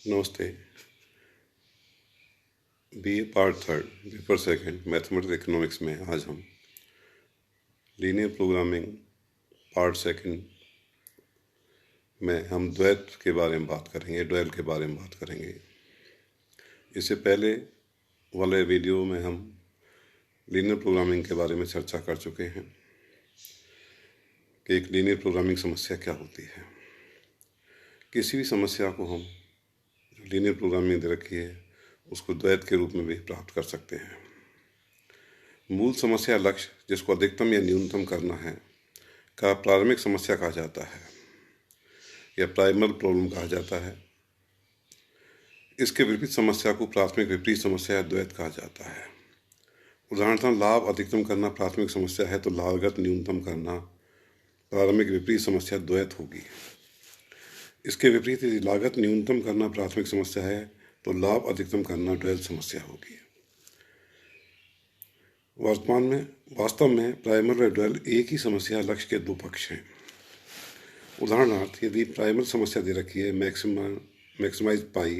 नमस्ते। BA part third paper second mathematics economics में आज हम लीनियर प्रोग्रामिंग पार्ट सेकंड में हम द्वैत के बारे में बात करेंगे, ड्यूअल के बारे में बात करेंगे। इससे पहले वाले वीडियो में हम लीनियर प्रोग्रामिंग के बारे में चर्चा कर चुके हैं कि एक लीनियर प्रोग्रामिंग समस्या क्या होती है। किसी भी समस्या को हम लीनियर प्रोग्रामिंग दे रखी है उसको द्वैत के रूप में भी प्राप्त कर सकते हैं। मूल समस्या लक्ष्य जिसको अधिकतम या न्यूनतम करना है का प्रारंभिक समस्या कहा जाता है या प्राइमल प्रॉब्लम कहा जाता है। इसके विपरीत समस्या को प्राथमिक विपरीत समस्या या द्वैत कहा जाता है। उदाहरणतः लाभ अधिकतम करना प्राथमिक समस्या है तो लागत न्यूनतम करना प्रारंभिक विपरीत समस्या द्वैत होगी। इसके विपरीत यदि लागत न्यूनतम करना प्राथमिक समस्या है तो लाभ अधिकतम करना ड्यूअल समस्या होगी। वास्तव में प्राइमल और ड्यूअल एक ही समस्या लक्ष्य के दो पक्ष हैं। उदाहरणार्थ यदि प्राइमल समस्या दे रखी है मैक्सिमाइज पाई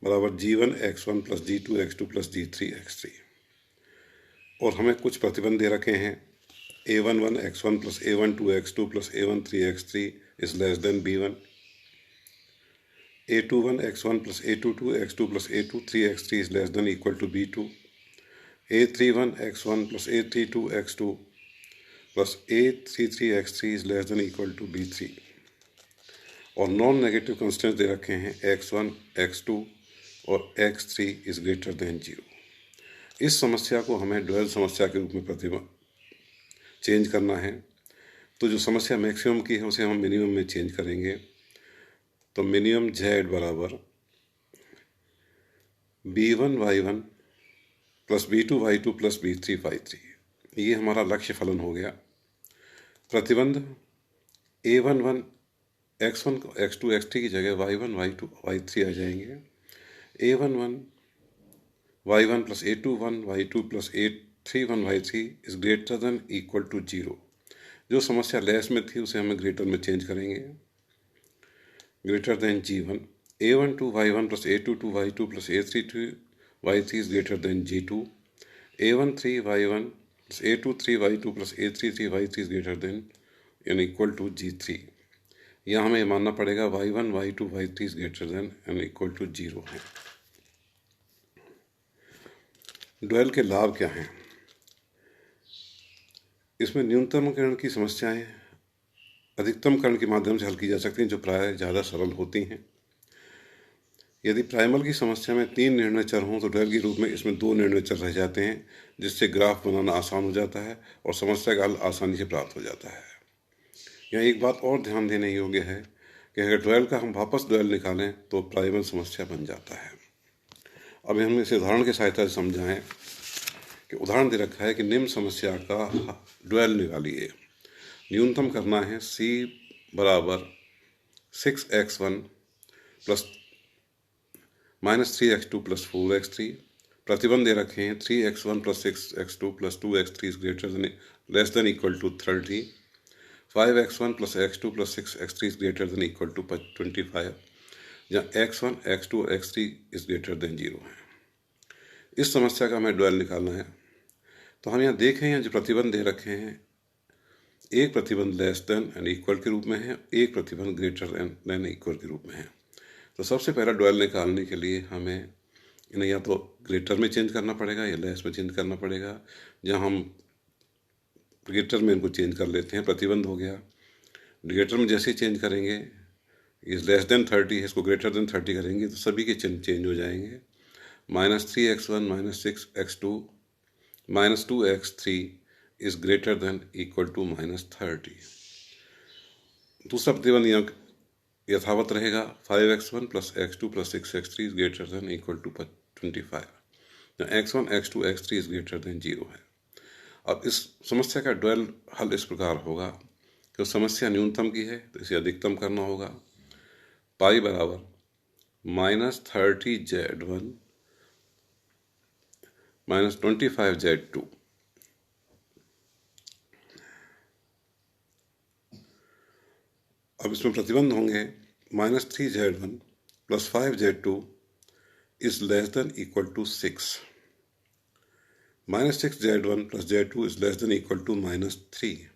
बराबर G1 x1 plus G2 x2 plus G3 x3 और हमें कुछ प्रतिबंध दे रखे हैं A11 x1 plus A12 x2 plus A13 x3 is less then B1, A21 x1 plus A22 x2 plus A23 x3 is less than equal to B2, A31 x1 plus A32 x2 plus A33 x3 is less than equal to B3 और non negative constants दे रखे हैं x1 x2 और x3 is greater then 0। इस समस्या को हमें dual समस्या के रूप में चेंज करना है। तो जो समस्या मैक्सिमम की है उसे हम मिनिमम में चेंज करेंगे। तो मिनिमम z बराबर B1 y1 plus B2 y2 plus B3 y3, ये हमारा लक्ष्य फलन हो गया। प्रतिबंध A11 x1 x2 x3 की जगह y1 y2 y3 आ जाएंगे। A11 y1 plus A21 y2 plus A31 y3 is greater than equal to 0। जो समस्या लेस में थी उसे हमें ग्रेटर में चेंज करेंगे। greater than G1, A12 y1 plus A22 y2 plus A32 y3 is greater than G2, A13 y1 plus A23 y2 plus A33 y3 is greater than and equal to G3। यहाँ हमें मानना पड़ेगा y1 y2 y3 is greater than and equal to 0 है। Dual के लाभ क्या हैं? इसमें न्यूनतमकरण की समस्याएं अधिकतमकरण के माध्यम से हल की जा सकती हैं जो प्राय ज़्यादा सरल होती हैं। यदि प्राइमल की समस्या में 3 निर्णय चर हों तो ड्यूअल के रूप में इसमें 2 निर्णय चर रह जाते हैं जिससे ग्राफ बनाना आसान हो जाता है और समस्या का हल आसानी से प्राप्त हो जाता है। यहाँ एक बात और ध्यान देने योग्य है कि अगर ड्यूअल का हम वापस ड्यूअल निकालें तो प्राइमल समस्या बन जाता है। अब हम इसे उदाहरण की सहायता से समझाएं कि उदाहरण दे रखा है कि निम्न समस्या का ड्यूअल निकालिए। न्यूनतम करना है c बराबर 6x1 plus -3x2 plus 4x3। प्रतिबंध दे रखे हैं 3x1 plus 6x2 plus 2x3 is greater than less than equal to 30, 5x1 plus x2 plus 6x3 is greater than equal to 25, जहाँ x1 x2 और x3 इज ग्रेटर देन 0 है। इस समस्या का हमें ड्यूअल निकालना है। तो हम यहाँ देखें यहाँ जो प्रतिबंध दे रखे हैं एक प्रतिबंध लेस देन एंड इक्वल के रूप में है, एक प्रतिबंध ग्रेटर देन इक्वल के रूप में है। तो सबसे पहला ड्यूअल निकालने के लिए हमें इन्हें या तो ग्रेटर में चेंज करना पड़ेगा या लेस में चेंज करना पड़ेगा। जहाँ हम ग्रेटर में इनको चेंज कर लेते हैं, प्रतिबंध हो गया। ग्रेटर में जैसे ही चेंज करेंगे इस लेस देन 30 है, इसको ग्रेटर देन 30 करेंगे तो सभी के चेंज हो जाएंगे। -3x1 -6x2 -2x3 is greater than equal to -30। दूसरा प्रतिबंध यहाँ यथावत रहेगा 5x1 plus x2 plus 6x3 is greater than equal to 25, x1 x2 x3 is greater than 0 है। अब इस समस्या का ड्यूअल हल इस प्रकार होगा कि समस्या न्यूनतम की है तो इसे अधिकतम करना होगा। पाई बराबर -30z1 -25z2 अब इसमें प्रतिबंध होंगे -3z1 plus 5z2 is less than equal to 6. Minus 6z1 plus z2 is less than equal to minus 3.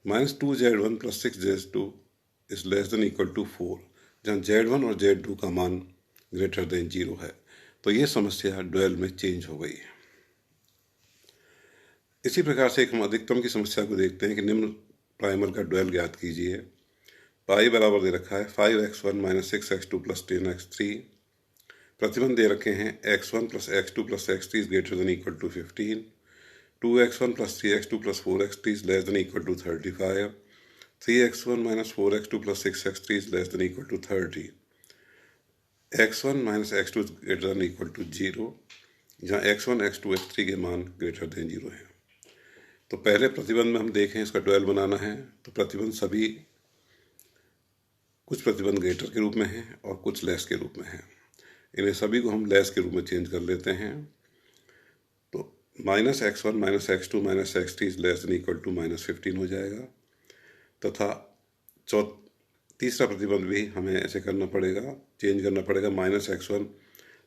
Minus 2z1 plus 6z2 is less than equal to 4, जहाँ z1 और z2 का मान greater than 0 है। तो ये समस्या dual में change हो गई है। इसी प्रकार से एक हम अधिकतम की समस्या को देखते हैं कि निम्न प्राइमल का डुअल ज्ञात कीजिए। पाई बराबर दे रखा है 5x1 minus 6x2 plus 10x3। प्रतिबंध दे रखे हैं x1 plus x2 plus x3 is greater than equal to 15, 2x1 plus 3x2 plus 4x3 is less than equal to 35, 3x1 minus 4x2 plus 6x3 is less than equal to 30, x1 minus x2 is greater than equal to 0, जहाँ x1 x2 x3 के मान greater than 0 है। तो पहले प्रतिबंध में हम देखें, इसका डुअल बनाना है तो प्रतिबंध सभी, कुछ प्रतिबंध ग्रेटर के रूप में है और कुछ लेस के रूप में है। इन्हें सभी को हम लेस के रूप में चेंज कर लेते हैं। तो minus x1 minus x2 minus x3 is less than equal to minus 15 हो जाएगा, तथा तीसरा प्रतिबंध भी हमें ऐसे करना पड़ेगा, चेंज करना पड़ेगा, minus x1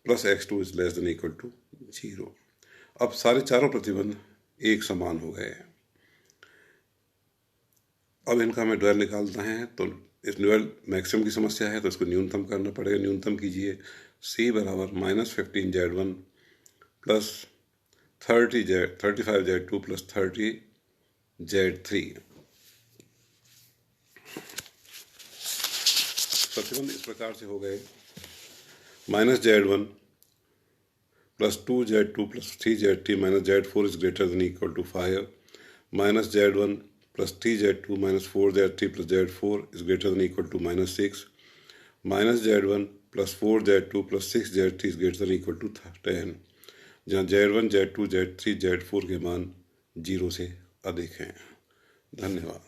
plus x2 is less than equal to 0। अब सारे चारों प्रतिबंध एक समान हो गए। अब इनका हमें डुअल निकालना है। तो इस डुअल मैक्सिमम की समस्या है तो इसको न्यूनतम करना पड़ेगा। न्यूनतम कीजिए, c बराबर minus 15z1 plus 35z2 plus 30z3। प्रतिबंध इस प्रकार से हो गए, minus z1 plus 2z2 plus 3z3 minus z4 is greater than equal to 5, minus z1 plus 3z2 minus 4z3 plus z4 is greater than equal to minus 6, minus z1 plus 4z2 plus 6z3 is greater than equal to 10, जहाँ z1 z2 z3 z4 के मान 0 से अधिक हैं। धन्यवाद।